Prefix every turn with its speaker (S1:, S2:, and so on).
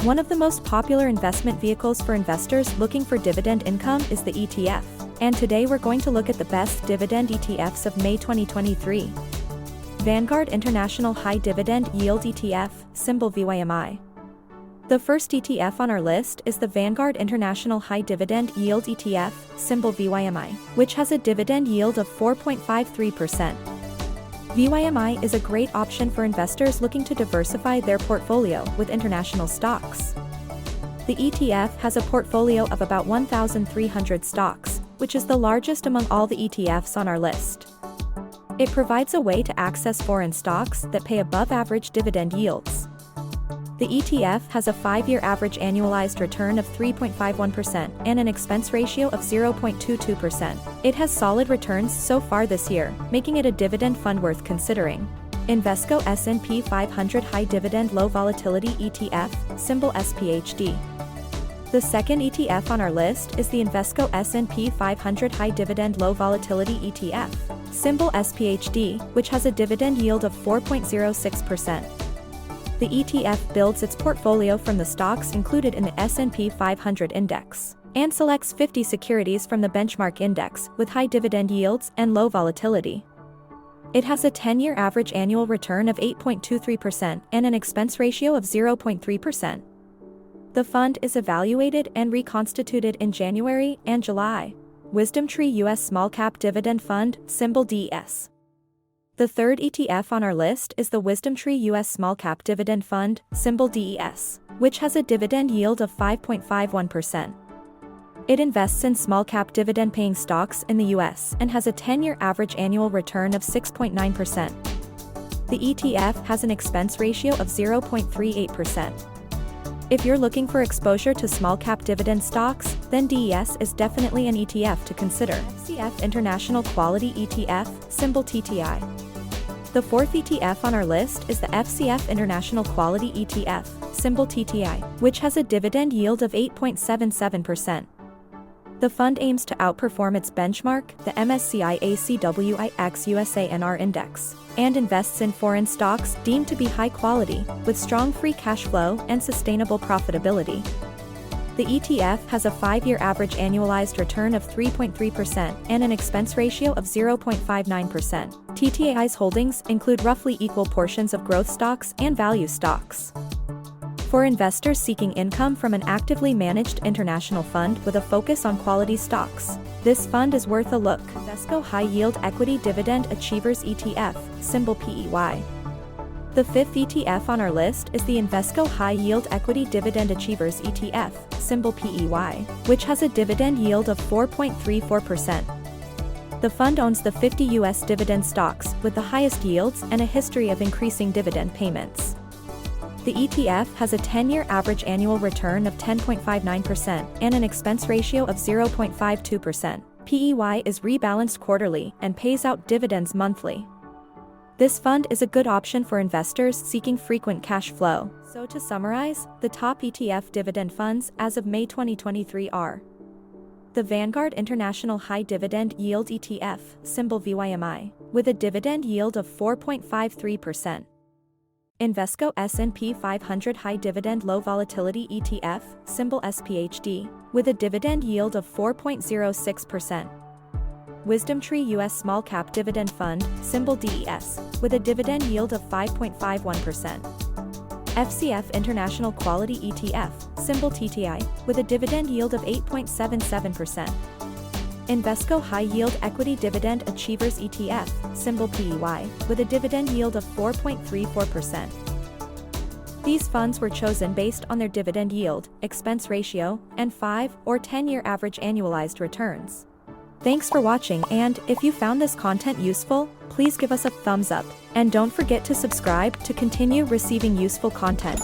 S1: One of the most popular investment vehicles for investors looking for dividend income is the ETF, and today we're going to look at the best dividend ETFs of May 2023. Vanguard International High Dividend Yield ETF, symbol VYMI. The first ETF on our list is the Vanguard International High Dividend Yield ETF, symbol VYMI, which has a dividend yield of 4.53%. VYMI is a great option for investors looking to diversify their portfolio with international stocks. The ETF has a portfolio of about 1,300 stocks, which is the largest among all the ETFs on our list. It provides a way to access foreign stocks that pay above-average dividend yields. The ETF has a 5-year average annualized return of 3.51% and an expense ratio of 0.22%. It has solid returns so far this year, making it a dividend fund worth considering. Invesco S&P 500 High Dividend Low Volatility ETF, symbol SPHD. The second ETF on our list is the Invesco S&P 500 High Dividend Low Volatility ETF, symbol SPHD, which has a dividend yield of 4.06%. The ETF builds its portfolio from the stocks included in the S&P 500 index, and selects 50 securities from the benchmark index with high dividend yields and low volatility. It has a 10-year average annual return of 8.23% and an expense ratio of 0.3%. The fund is evaluated and reconstituted in January and July. WisdomTree U.S. Small Cap Dividend Fund, symbol DES. The third ETF on our list is the WisdomTree U.S. Small Cap Dividend Fund, symbol DES, which has a dividend yield of 5.51%. It invests in small-cap dividend-paying stocks in the U.S. and has a 10-year average annual return of 6.9%. The ETF has an expense ratio of 0.38%. If you're looking for exposure to small-cap dividend stocks, then DES is definitely an ETF to consider. FCF International Quality ETF, symbol TTI. The fourth ETF on our list is the FCF International Quality ETF, symbol TTI, which has a dividend yield of 8.77%. The fund aims to outperform its benchmark, the MSCI ACWI USA NR Index, and invests in foreign stocks deemed to be high quality, with strong free cash flow and sustainable profitability. The ETF has a 5-year average annualized return of 3.3% and an expense ratio of 0.59%. TTI's holdings include roughly equal portions of growth stocks and value stocks. For investors seeking income from an actively managed international fund with a focus on quality stocks, this fund is worth a look. Invesco High Yield Equity Dividend Achievers ETF, symbol PEY. The fifth ETF on our list is the Invesco High Yield Equity Dividend Achievers ETF, symbol PEY, which has a dividend yield of 4.34%. The fund owns the 50 U.S. dividend stocks with the highest yields and a history of increasing dividend payments. The ETF has a 10-year average annual return of 10.59% and an expense ratio of 0.52%. PEY is rebalanced quarterly and pays out dividends monthly. This fund is a good option for investors seeking frequent cash flow. So to summarize, the top ETF dividend funds as of May 2023 are the Vanguard International High Dividend Yield ETF, symbol VYMI, with a dividend yield of 4.53%. Invesco S&P 500 High Dividend Low Volatility ETF, symbol SPHD, with a dividend yield of 4.06%. WisdomTree U.S. Small Cap Dividend Fund, symbol DES, with a dividend yield of 5.51%. FCF International Quality ETF, symbol TTI, with a dividend yield of 8.77%. Invesco High Yield Equity Dividend Achievers ETF, symbol PEY, with a dividend yield of 4.34%. These funds were chosen based on their dividend yield, expense ratio, and 5 or 10-year average annualized returns. Thanks for watching, and if you found this content useful, please give us a thumbs up, and don't forget to subscribe to continue receiving useful content.